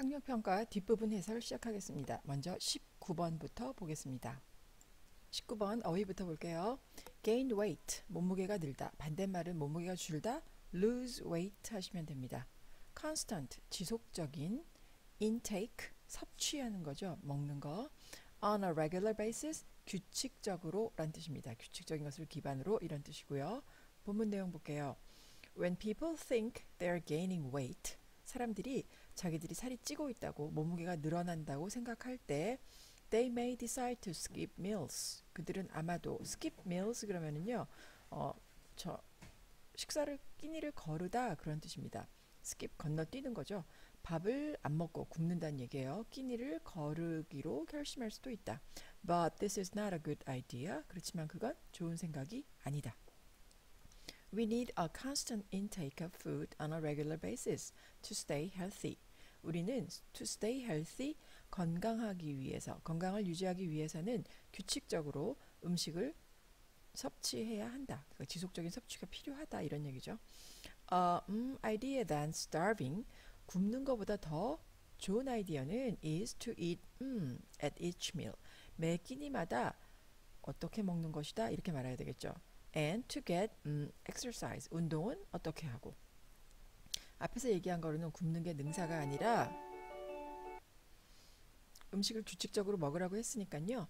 학력평가 뒷부분 해설 시작하겠습니다. 먼저 19번부터 보겠습니다. 19번 어휘부터 볼게요. gain weight, 몸무게가 늘다. 반대말은 몸무게가 줄다, lose weight 하시면 됩니다. constant, 지속적인. intake, 섭취하는 거죠. 먹는 거. on a regular basis, 규칙적으로 라는 뜻입니다. 규칙적인 것을 기반으로 이런 뜻이고요. 본문 내용 볼게요. When people think they're gaining weight, 사람들이 자기들이 살이 찌고 있다고, 몸무게가 늘어난다고 생각할 때 they may decide to skip meals. 그들은 아마도 skip meals 그러면은요, 식사를 끼니를 거르다 그런 뜻입니다. skip 건너뛰는 거죠. 밥을 안 먹고 굶는다는 얘기예요. 끼니를 거르기로 결심할 수도 있다. But this is not a good idea. 그렇지만 그건 좋은 생각이 아니다. We need a constant intake of food on a regular basis to stay healthy. 우리는 to stay healthy, 건강하기 위해서, 건강을 유지하기 위해서는 규칙적으로 음식을 섭취해야 한다. 그러니까 지속적인 섭취가 필요하다 이런 얘기죠. Idea than starving. 굶는 것보다 더 좋은 아이디어는 is to eat at each meal. 매 끼니마다 어떻게 먹는 것이다 이렇게 말해야 되겠죠. And to get exercise. 운동은 어떻게 하고. 앞에서 얘기한 거로는 굶는 게 능사가 아니라 음식을 규칙적으로 먹으라고 했으니까요.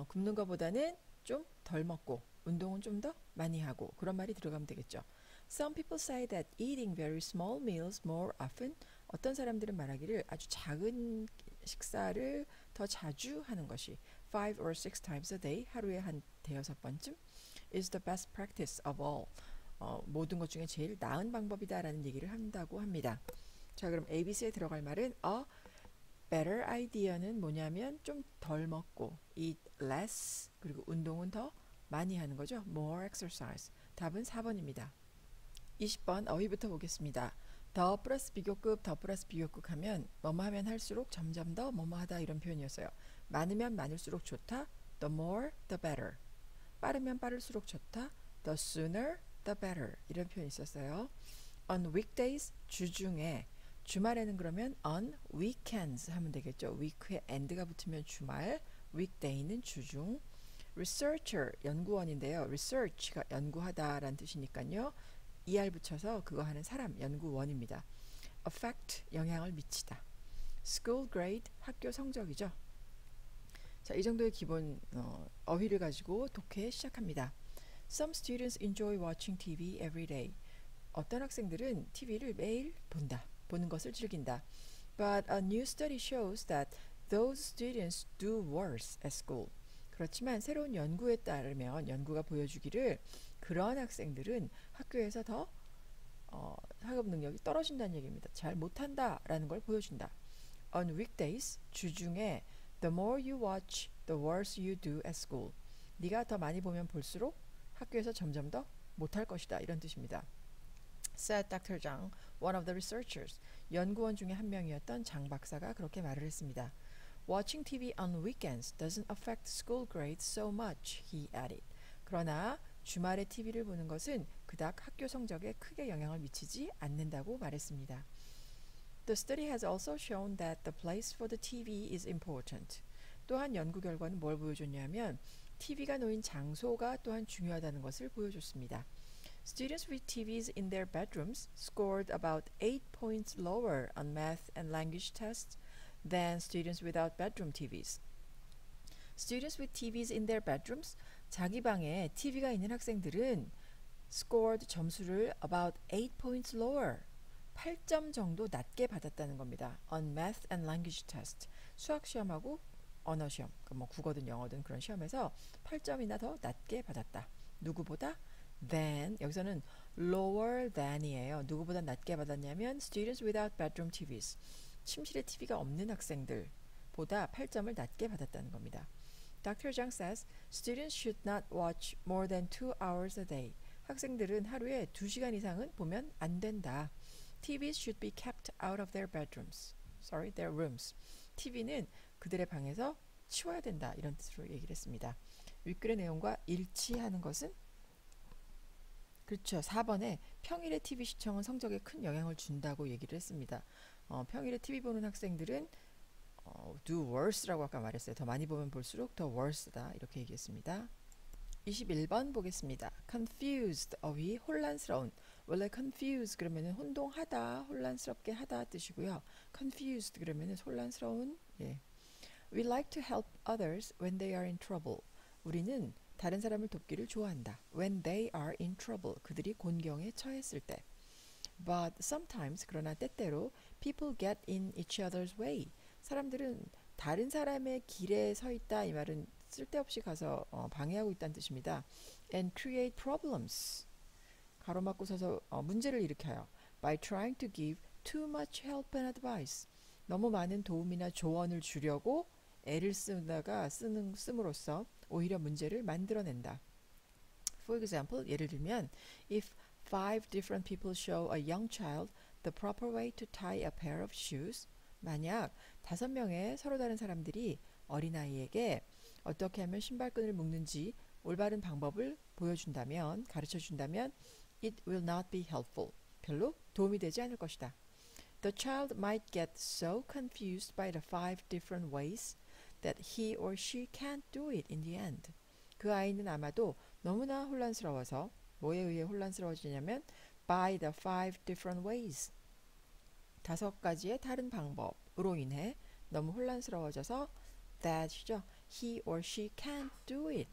굶는 것보다는 좀 덜 먹고 운동은 좀 더 많이 하고 그런 말이 들어가면 되겠죠. Some people say that eating very small meals more often. 어떤 사람들은 말하기를 아주 작은 식사를 더 자주 하는 것이 5 or 6 times a day, 하루에 한 대여섯 번쯤 is the best practice of all. 모든 것 중에 제일 나은 방법이다라는 얘기를 한다고 합니다. 자, 그럼 ABC에 들어갈 말은 a better idea는 뭐냐면 좀 덜 먹고 eat less, 그리고 운동은 더 많이 하는 거죠. more exercise. 답은 4번입니다. 20번 어휘부터 보겠습니다. 더 플러스 비교급, 더 플러스 비교급 하면 뭐뭐 하면 할수록 점점 더 뭐뭐 하다 이런 표현이었어요. 많으면 많을수록 좋다. The more, the better. 빠르면 빠를수록 좋다. The sooner, the better. 이런 표현이 있었어요. On weekdays, 주중에. 주말에는 그러면 on weekends 하면 되겠죠. week에 and가 붙으면 주말, weekday는 주중. researcher, 연구원인데요. research가 연구하다라는 뜻이니까요. er 붙여서 그거 하는 사람, 연구원입니다. affect, 영향을 미치다. school grade, 학교 성적이죠. 자, 이 정도의 기본 어휘를 가지고 독해 시작합니다. Some students enjoy watching TV every day. 어떤 학생들은 TV를 매일 본다. 보는 것을 즐긴다. But a new study shows that those students do worse at school. 그렇지만 새로운 연구에 따르면 연구가 보여주기를 그런 학생들은 학교에서 더 학업 능력이 떨어진다는 얘기입니다. 잘 못한다라는 걸 보여준다. On weekdays, 주중에 the more you watch, the worse you do at school. 네가 더 많이 보면 볼수록 학교에서 점점 더 못할 것이다. 이런 뜻입니다. Said Dr. Zhang, one of the researchers. 연구원 중에 한 명이었던 장 박사가 그렇게 말을 했습니다. Watching TV on weekends doesn't affect school grades so much, he added. 그러나 주말에 TV를 보는 것은 그닥 학교 성적에 크게 영향을 미치지 않는다고 말했습니다. The study has also shown that the place for the TV is important. 또한 연구 결과는 뭘 보여줬냐면 TV가 놓인 장소가 또한 중요하다는 것을 보여줬습니다. Students with TVs in their bedrooms scored about 8 points lower on math and language tests than students without bedroom TVs. Students with TVs in their bedrooms, 자기 방에 TV가 있는 학생들은 scored 점수를 about 8 points lower, 8점 정도 낮게 받았다는 겁니다. On math and language test, 수학 시험하고 언어 시험, 뭐 국어든 영어든 그런 시험에서 8점이나 더 낮게 받았다. 누구보다? than, 여기서는 lower than이에요. 누구보다 낮게 받았냐면 students without bedroom TVs, 침실에 TV가 없는 학생들보다 8점을 낮게 받았다는 겁니다. Dr. Zhang says students should not watch more than 2 hours a day. 학생들은 하루에 2시간 이상은 보면 안 된다. TVs should be kept out of their bedrooms. Sorry, their rooms. TV는 그들의 방에서 치워야 된다. 이런 뜻으로 얘기를 했습니다. 윗글의 내용과 일치하는 것은 그렇죠. 4번에 평일에 TV 시청은 성적에 큰 영향을 준다고 얘기를 했습니다. 평일에 TV 보는 학생들은 do worse라고 아까 말했어요. 더 많이 보면 볼수록 더 worse다 이렇게 얘기했습니다. 21번 보겠습니다. confused, 어휘 혼란스러운. 원래 confuse 그러면은 혼동하다, 혼란스럽게 하다 뜻이고요. confused 그러면은 혼란스러운. 예. We like to help others when they are in trouble. 우리는 다른 사람을 돕기를 좋아한다. When they are in trouble. 그들이 곤경에 처했을 때. But sometimes, 그러나 때때로 people get in each other's way. 사람들은 다른 사람의 길에 서 있다. 이 말은 쓸데없이 가서 방해하고 있다는 뜻입니다. And create problems. 가로막고 서서 문제를 일으켜요. By trying to give too much help and advice. 너무 많은 도움이나 조언을 주려고 애를 씀으로써 오히려 문제를 만들어낸다. For example, 예를 들면 if 5 different people show a young child the proper way to tie a pair of shoes, 만약 5명의 서로 다른 사람들이 어린아이에게 어떻게 하면 신발끈을 묶는지 올바른 방법을 보여준다면, 가르쳐준다면 it will not be helpful. 별로 도움이 되지 않을 것이다. The child might get so confused by the 5 different ways that he or she can't do it in the end. 그 아이는 아마도 너무나 혼란스러워서 뭐에 의해 혼란스러워지냐면 by the 5 different ways. 5가지의 다른 방법으로 인해 너무 혼란스러워져서 that이죠. he or she can't do it.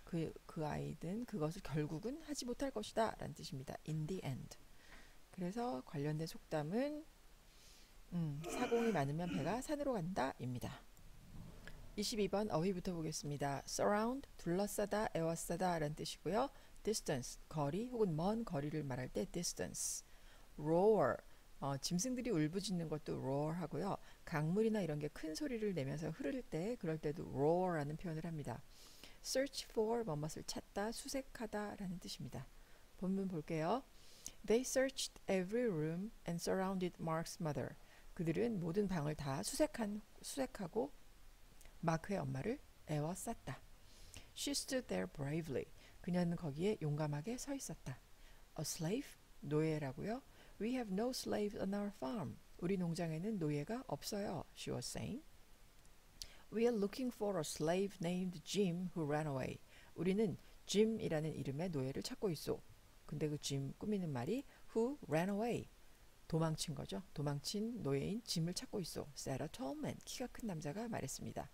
그 아이는 그것을 결국은 하지 못할 것이다 라는 뜻입니다. in the end. 그래서 관련된 속담은 사공이 많으면 배가 산으로 간다 입니다. 22번 어휘부터 보겠습니다. surround, 둘러싸다, 에워싸다 라는 뜻이고요. distance, 거리 혹은 먼 거리를 말할 때 distance. roar, 짐승들이 울부짖는 것도 roar 하고요. 강물이나 이런 게 큰 소리를 내면서 흐를 때 그럴 때도 roar라는 표현을 합니다. search for, 뭐뭇을 찾다, 수색하다 라는 뜻입니다. 본문 볼게요. They searched every room and surrounded Mark's mother. 그들은 모든 방을 다 수색하고 마크의 엄마를 에워쌌다. She stood there bravely. 그녀는 거기에 용감하게 서 있었다. A slave? 노예라고요? We have no slaves on our farm. 우리 농장에는 노예가 없어요. She was saying. We are looking for a slave named Jim who ran away. 우리는 Jim이라는 이름의 노예를 찾고 있어. 근데 그 Jim 꾸미는 말이 who ran away. 도망친 거죠. 도망친 노예인 짐을 찾고 있어. said a tall man. 키가 큰 남자가 말했습니다.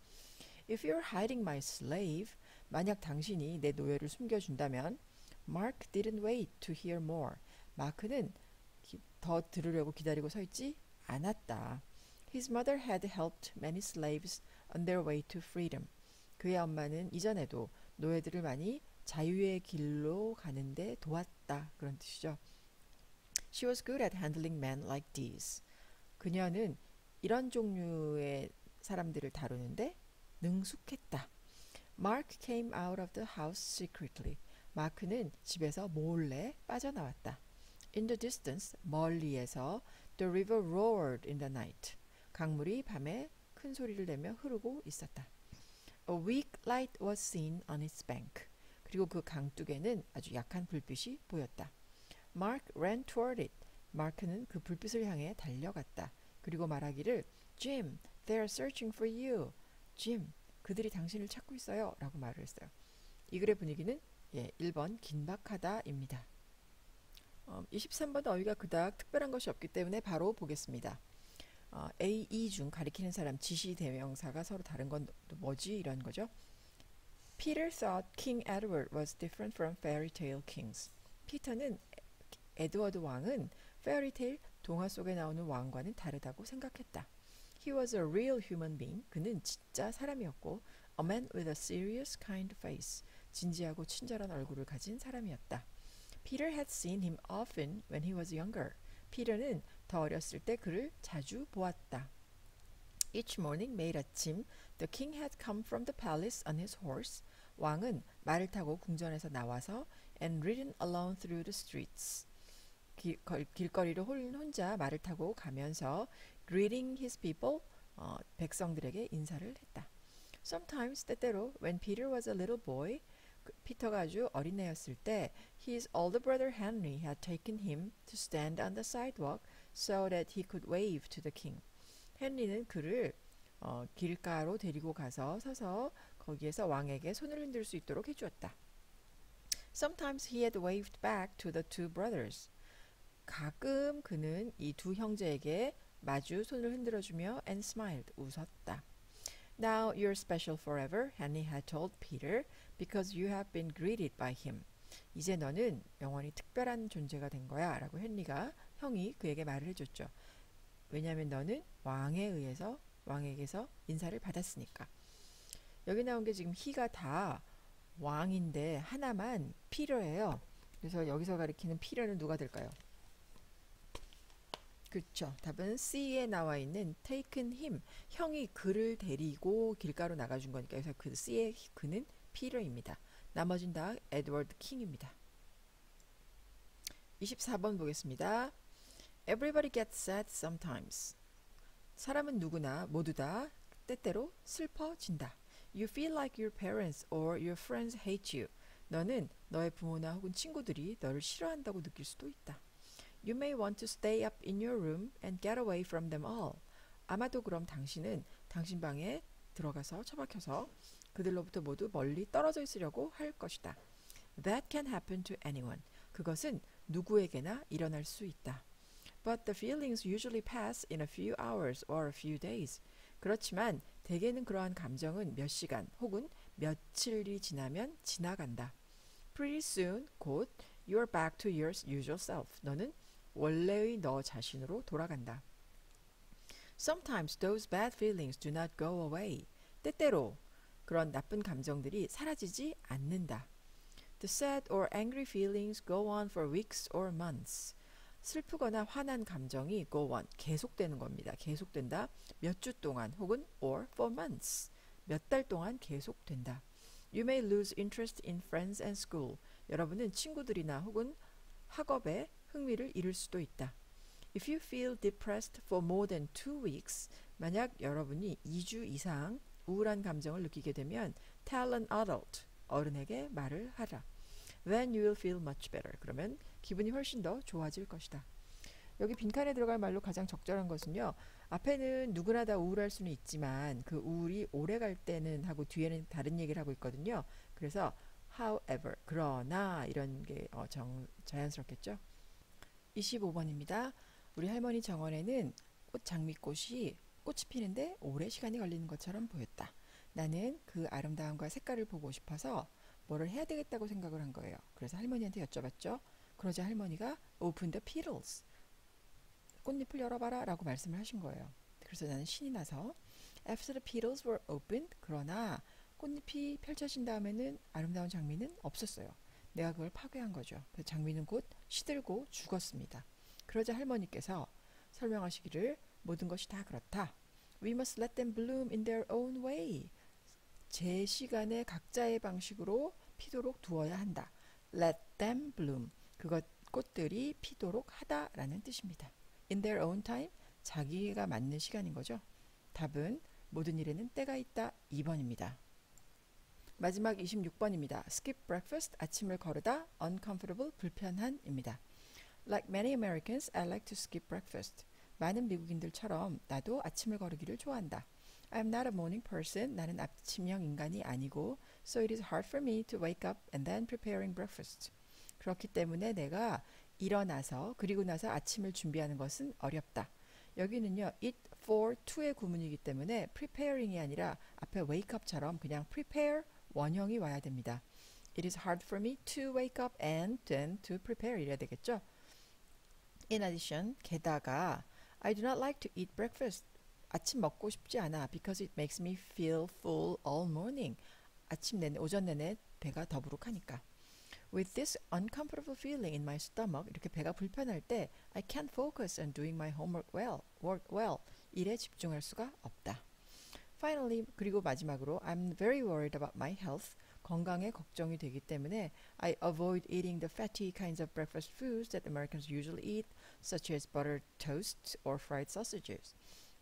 If you're hiding my slave, 만약 당신이 내 노예를 숨겨준다면 Mark didn't wait to hear more. 마크는 더 들으려고 기다리고 서 있지 않았다. His mother had helped many slaves on their way to freedom. 그의 엄마는 이전에도 노예들을 많이 자유의 길로 가는데 도왔다. 그런 뜻이죠. She was good at handling men like these. 그녀는 이런 종류의 사람들을 다루는데 능숙했다. Mark came out of the house secretly. 마크는 집에서 몰래 빠져나왔다. In the distance, 멀리에서 the river roared in the night. 강물이 밤에 큰 소리를 내며 흐르고 있었다. A weak light was seen on its bank. 그리고 그 강둑에는 아주 약한 불빛이 보였다. Mark ran toward it. 마크는 그 불빛을 향해 달려갔다. 그리고 말하기를 Jim, they are searching for you. Jim, 그들이 당신을 찾고 있어요. 라고 말을 했어요. 이 글의 분위기는 1번 긴박하다입니다. 23번 어휘가 그닥 특별한 것이 없기 때문에 바로 보겠습니다. A, E 중 가리키는 사람 지시 대명사가 서로 다른 건 뭐지? 이런 거죠. Peter thought King Edward was different from fairy tale kings. 피터는 에드워드 왕은 페어리테일 동화 속에 나오는 왕과는 다르다고 생각했다. He was a real human being. 그는 진짜 사람이었고 a man with a serious kind face. 진지하고 친절한 얼굴을 가진 사람이었다. Peter had seen him often when he was younger. 피터는 더 어렸을 때 그를 자주 보았다. Each morning, 매일 아침, the king had come from the palace on his horse. 왕은 말을 타고 궁전에서 나와서 and ridden alone through the streets. 길거리를 혼자 말을 타고 가면서 greeting his people, 백성들에게 인사를 했다. Sometimes, 때때로, when Peter was a little boy, 피터가 아주 어린애였을 때 his older brother Henry had taken him to stand on the sidewalk so that he could wave to the king. 헨리는 그를 길가로 데리고 가서 서서 거기에서 왕에게 손을 흔들 수 있도록 해주었다. Sometimes he had waved back to the two brothers. 가끔 그는 이 두 형제에게 마주 손을 흔들어주며 and smiled, 웃었다. Now you're special forever, Henry had told Peter, because you have been greeted by him. 이제 너는 영원히 특별한 존재가 된 거야 라고 형이 그에게 말을 해줬죠. 왜냐하면 너는 왕에게서 인사를 받았으니까. 여기 나온 게 지금 he가 다 왕인데 하나만 Peter예요. 그래서 여기서 가리키는 Peter는 누가 될까요? 그렇죠. 답은 C에 나와 있는 taken him. 형이 그를 데리고 길가로 나가준 거니까 그래서 그 C의 그는 Peter입니다. 나머진 다 에드워드 킹입니다. 24번 보겠습니다. Everybody gets sad sometimes. 사람은 누구나 모두 다 때때로 슬퍼진다. You feel like your parents or your friends hate you. 너는 너의 부모나 혹은 친구들이 너를 싫어한다고 느낄 수도 있다. You may want to stay up in your room and get away from them all. 아마도 그럼 당신은 당신 방에 들어가서 처박혀서 그들로부터 모두 멀리 떨어져 있으려고 할 것이다. That can happen to anyone. 그것은 누구에게나 일어날 수 있다. But the feelings usually pass in a few hours or a few days. 그렇지만 대개는 그러한 감정은 몇 시간 혹은 며칠이 지나면 지나간다. Pretty soon, 곧 you're back to your usual self. 너는 원래의 너 자신으로 돌아간다. Sometimes those bad feelings do not go away. 때때로 그런 나쁜 감정들이 사라지지 않는다. The sad or angry feelings go on for weeks or months. 슬프거나 화난 감정이 go on, 계속되는 겁니다. 계속된다. 몇 주 동안 혹은 or for months, 몇 달 동안 계속된다. You may lose interest in friends and school. 여러분은 친구들이나 혹은 학업에 흥미를 잃을 수도 있다. If you feel depressed for more than 2 weeks, 만약 여러분이 2주 이상 우울한 감정을 느끼게 되면 tell an adult, 어른에게 말을 하라. Then you will feel much better. 그러면 기분이 훨씬 더 좋아질 것이다. 여기 빈칸에 들어갈 말로 가장 적절한 것은요. 앞에는 누구나 다 우울할 수는 있지만 그 우울이 오래 갈 때는 하고 뒤에는 다른 얘기를 하고 있거든요. 그래서 however, 그러나 이런 게 자연스럽겠죠. 25번입니다. 우리 할머니 정원에는 장미꽃이 꽃이 피는데 오래 시간이 걸리는 것처럼 보였다. 나는 그 아름다움과 색깔을 보고 싶어서 뭐를 해야 되겠다고 생각을 한 거예요. 그래서 할머니한테 여쭤봤죠. 그러자 할머니가 open the petals. 꽃잎을 열어봐라 라고 말씀을 하신 거예요. 그래서 나는 신이 나서 after the petals were opened, 그러나 꽃잎이 펼쳐진 다음에는 아름다운 장미는 없었어요. 내가 그걸 파괴한 거죠. 그래서 장미는 곧 시들고 죽었습니다. 그러자 할머니께서 설명하시기를 모든 것이 다 그렇다. We must let them bloom in their own way. 제 시간에 각자의 방식으로 피도록 두어야 한다. Let them bloom. 꽃들이 피도록 하다라는 뜻입니다. In their own time, 자기가 맞는 시간인 거죠. 답은 모든 일에는 때가 있다. 2번입니다. 마지막 26번입니다. Skip breakfast, 아침을 거르다. Uncomfortable, 불편한입니다. Like many Americans, I like to skip breakfast. 많은 미국인들처럼 나도 아침을 거르기를 좋아한다. I'm not a morning person. 나는 아침형 인간이 아니고 so it is hard for me to wake up and then preparing breakfast. 그렇기 때문에 내가 일어나서 그리고 나서 아침을 준비하는 것은 어렵다. 여기는요. it for to의 구문이기 때문에 preparing이 아니라 앞에 wake up처럼 그냥 prepare 원형이 와야 됩니다. It is hard for me to wake up and then to prepare 이래야 되겠죠. In addition, 게다가 I do not like to eat breakfast. 아침 먹고 싶지 않아. Because it makes me feel full all morning. 오전 내내 배가 더부룩하니까. With this uncomfortable feeling in my stomach, 이렇게 배가 불편할 때 I can't focus on doing my homework well. 일에 집중할 수가 없다. Finally, 그리고 마지막으로 I'm very worried about my health. 건강에 걱정이 되기 때문에 I avoid eating the fatty kinds of breakfast foods that Americans usually eat, such as buttered toast or fried sausages.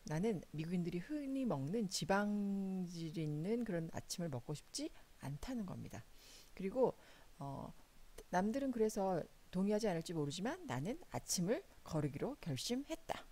나는 미국인들이 흔히 먹는 지방질 있는 그런 아침을 먹고 싶지 않다는 겁니다. 그리고 남들은 그래서 동의하지 않을지 모르지만 나는 아침을 거르기로 결심했다.